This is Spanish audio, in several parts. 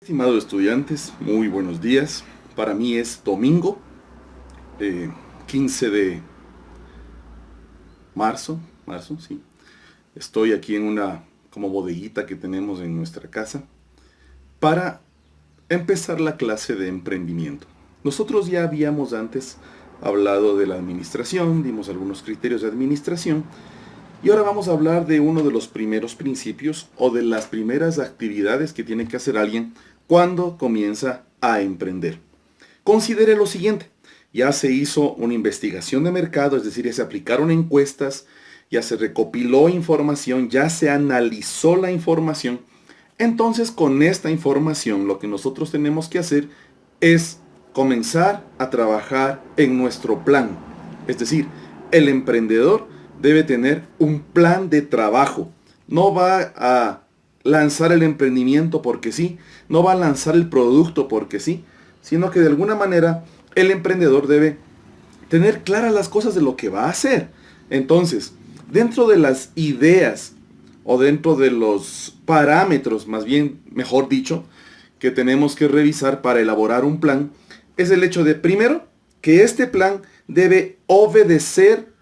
Estimados estudiantes, muy buenos días. Para mí es domingo, 15 de marzo, sí. Estoy aquí en una como bodeguita que tenemos en nuestra casa para empezar la clase de emprendimiento. Nosotros ya habíamos antes hablado de la administración, dimos algunos criterios de administración y ahora vamos a hablar de uno de los primeros principios o de las primeras actividades que tiene que hacer alguien cuando comienza a emprender. Considere lo siguiente, ya se hizo una investigación de mercado, es decir, ya se aplicaron encuestas, ya se recopiló información, ya se analizó la información. Entonces, con esta información, lo que nosotros tenemos que hacer es comenzar a trabajar en nuestro plan. Es decir, el emprendedor debe tener un plan de trabajo. No va a lanzar el emprendimiento porque sí, no va a lanzar el producto porque sí, sino que de alguna manera el emprendedor debe tener claras las cosas de lo que va a hacer. Entonces, dentro de las ideas o dentro de los parámetros, más bien, mejor dicho, que tenemos que revisar para elaborar un plan, es el hecho de, primero, que este plan debe obedecer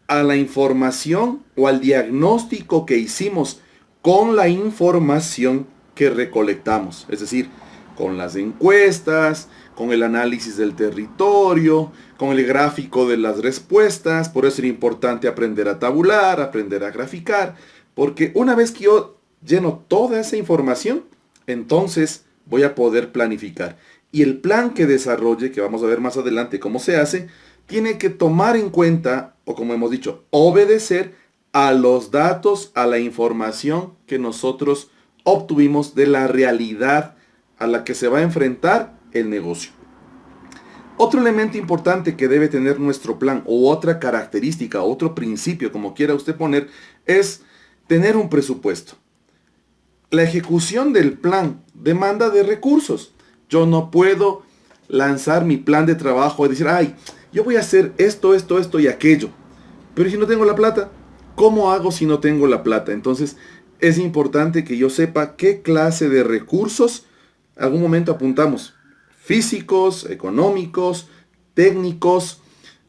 a la información o al diagnóstico que hicimos con la información que recolectamos. Es decir, con las encuestas, con el análisis del territorio, con el gráfico de las respuestas. Por eso es importante aprender a tabular, aprender a graficar, porque una vez que yo lleno toda esa información, entonces voy a poder planificar. Y el plan que desarrolle, que vamos a ver más adelante cómo se hace, tiene que tomar en cuenta, o como hemos dicho, obedecer a los datos, a la información que nosotros obtuvimos de la realidad a la que se va a enfrentar el negocio. Otro elemento importante que debe tener nuestro plan, o otra característica, otro principio, como quiera usted poner, es tener un presupuesto. La ejecución del plan demanda de recursos. Yo no puedo lanzar mi plan de trabajo y decir, ay, yo voy a hacer esto y aquello. Pero si no tengo la plata, ¿cómo hago si no tengo la plata? Entonces, es importante que yo sepa qué clase de recursos en algún momento apuntamos. Físicos, económicos, técnicos,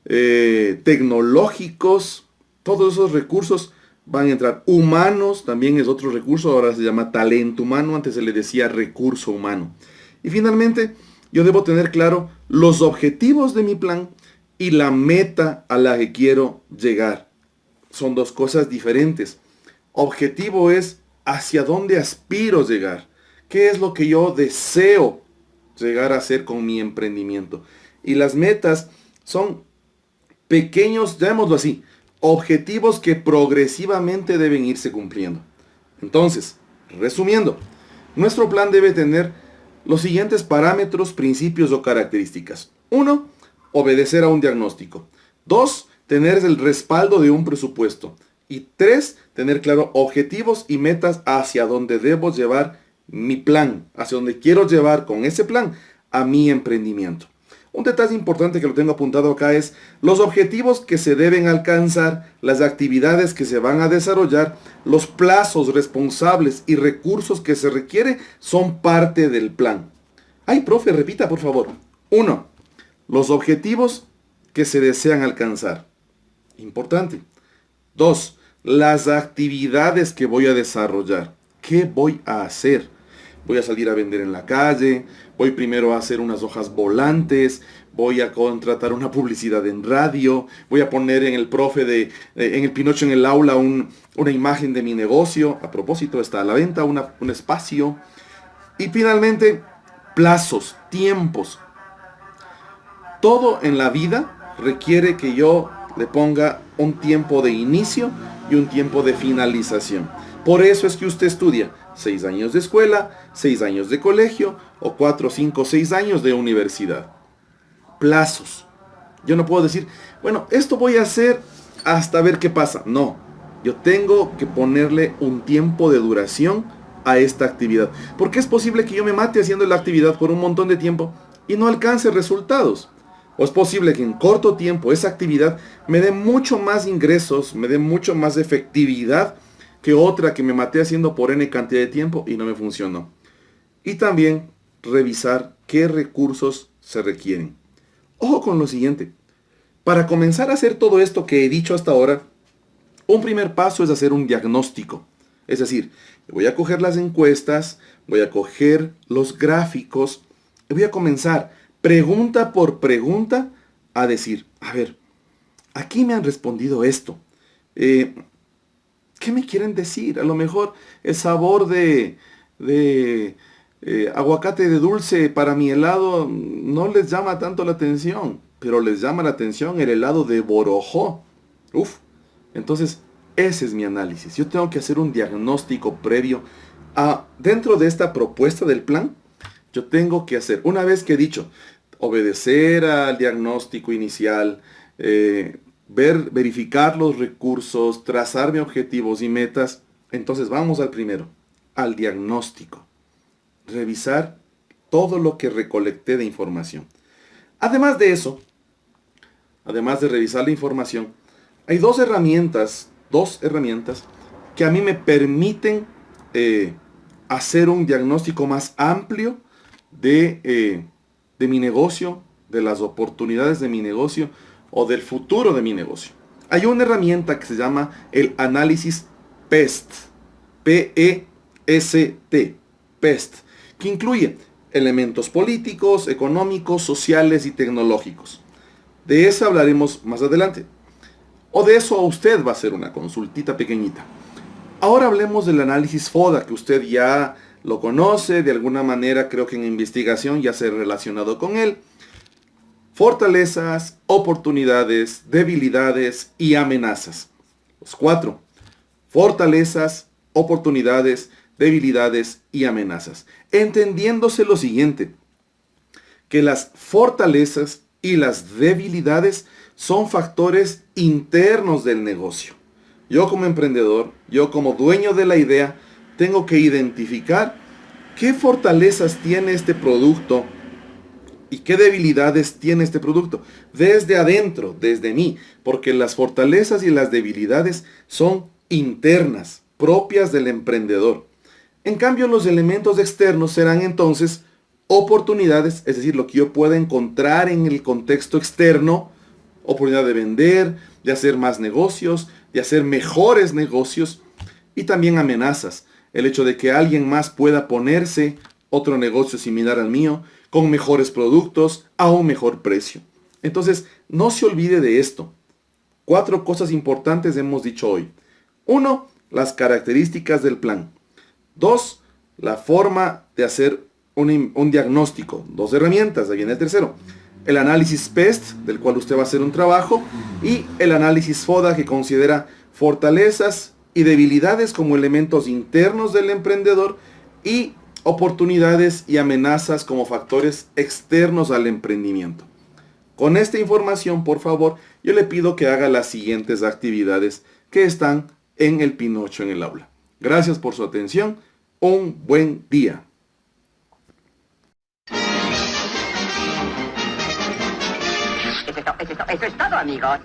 tecnológicos. Todos esos recursos van a entrar. Humanos también es otro recurso. Ahora se llama talento humano. Antes se le decía recurso humano. Y finalmente, yo debo tener claro los objetivos de mi plan y la meta a la que quiero llegar. Son dos cosas diferentes. Objetivo es hacia dónde aspiro llegar. ¿Qué es lo que yo deseo llegar a hacer con mi emprendimiento? Y las metas son pequeños, llamémoslo así, objetivos que progresivamente deben irse cumpliendo. Entonces, resumiendo, nuestro plan debe tener los siguientes parámetros, principios o características. 1. Obedecer a un diagnóstico. 2. Tener el respaldo de un presupuesto. Y 3. Tener claro objetivos y metas hacia donde debo llevar mi plan, hacia donde quiero llevar con ese plan a mi emprendimiento. Un detalle importante que lo tengo apuntado acá es los objetivos que se deben alcanzar, las actividades que se van a desarrollar, los plazos responsables y recursos que se requiere son parte del plan. Ay, profe, repita por favor. 1. Los objetivos que se desean alcanzar. Importante. 2. Las actividades que voy a desarrollar. ¿Qué voy a hacer? Voy a salir a vender en la calle, voy primero a hacer unas hojas volantes, voy a contratar una publicidad en radio, voy a poner en el en el Pinocho en el aula una imagen de mi negocio. A propósito, está a la venta un espacio. Y finalmente, plazos, tiempos. Todo en la vida requiere que yo le ponga un tiempo de inicio y un tiempo de finalización. Por eso es que usted estudia 6 años de escuela, 6 años de colegio o 4, 5, 6 años de universidad. Plazos. Yo no puedo decir, bueno, esto voy a hacer hasta ver qué pasa. No, yo tengo que ponerle un tiempo de duración a esta actividad. Porque es posible que yo me mate haciendo la actividad por un montón de tiempo y no alcance resultados. O es posible que en corto tiempo esa actividad me dé mucho más ingresos, me dé mucho más efectividad que otra que me maté haciendo por N cantidad de tiempo y no me funcionó. y también revisar qué recursos se requieren. Ojo con lo siguiente. Para comenzar a hacer todo esto que he dicho hasta ahora, un primer paso es hacer un diagnóstico. Es decir, voy a coger las encuestas, voy a coger los gráficos, y voy a comenzar pregunta por pregunta a decir, a ver, aquí me han respondido esto. ¿Qué me quieren decir? A lo mejor el sabor de aguacate de dulce para mi helado no les llama tanto la atención, pero les llama la atención el helado de borojó. Uf, entonces ese es mi análisis. Yo tengo que hacer un diagnóstico previo dentro de esta propuesta del plan. Yo tengo que hacer, una vez que he dicho, obedecer al diagnóstico inicial, verificar los recursos, trazarme objetivos y metas. Entonces vamos al primero, al diagnóstico. Revisar todo lo que recolecté de información. Además de eso, además de revisar la información, hay dos herramientas que a mí me permiten hacer un diagnóstico más amplio de mi negocio, de las oportunidades de mi negocio o del futuro de mi negocio. Hay una herramienta que se llama el análisis PEST, P-E-S-T, PEST, que incluye elementos políticos, económicos, sociales y tecnológicos. De eso hablaremos más adelante. O de eso a usted va a ser una consultita pequeñita. Ahora hablemos del análisis FODA, que usted ya lo conoce, de alguna manera creo que en investigación ya se ha relacionado con él. Fortalezas, oportunidades, debilidades y amenazas. Los 4. Fortalezas, oportunidades, debilidades y amenazas. Entendiéndose lo siguiente, que las fortalezas y las debilidades son factores internos del negocio. Yo como emprendedor, yo como dueño de la idea, tengo que identificar qué fortalezas tiene este producto y qué debilidades tiene este producto. Desde adentro, desde mí, porque las fortalezas y las debilidades son internas, propias del emprendedor. En cambio, los elementos externos serán entonces oportunidades, es decir, lo que yo pueda encontrar en el contexto externo, oportunidad de vender, de hacer más negocios, de hacer mejores negocios, y también amenazas. El hecho de que alguien más pueda ponerse otro negocio similar al mío, con mejores productos, a un mejor precio. Entonces, no se olvide de esto. 4 cosas importantes hemos dicho hoy. 1, las características del plan. 2, la forma de hacer un diagnóstico. 2 herramientas, ahí viene el tercero. El análisis PEST, del cual usted va a hacer un trabajo, y el análisis FODA, que considera fortalezas y debilidades como elementos internos del emprendedor y oportunidades y amenazas como factores externos al emprendimiento. Con esta información, por favor, yo le pido que haga las siguientes actividades que están en el Pinocho en el aula. Gracias por su atención. Un buen día. Eso es todo, amigos.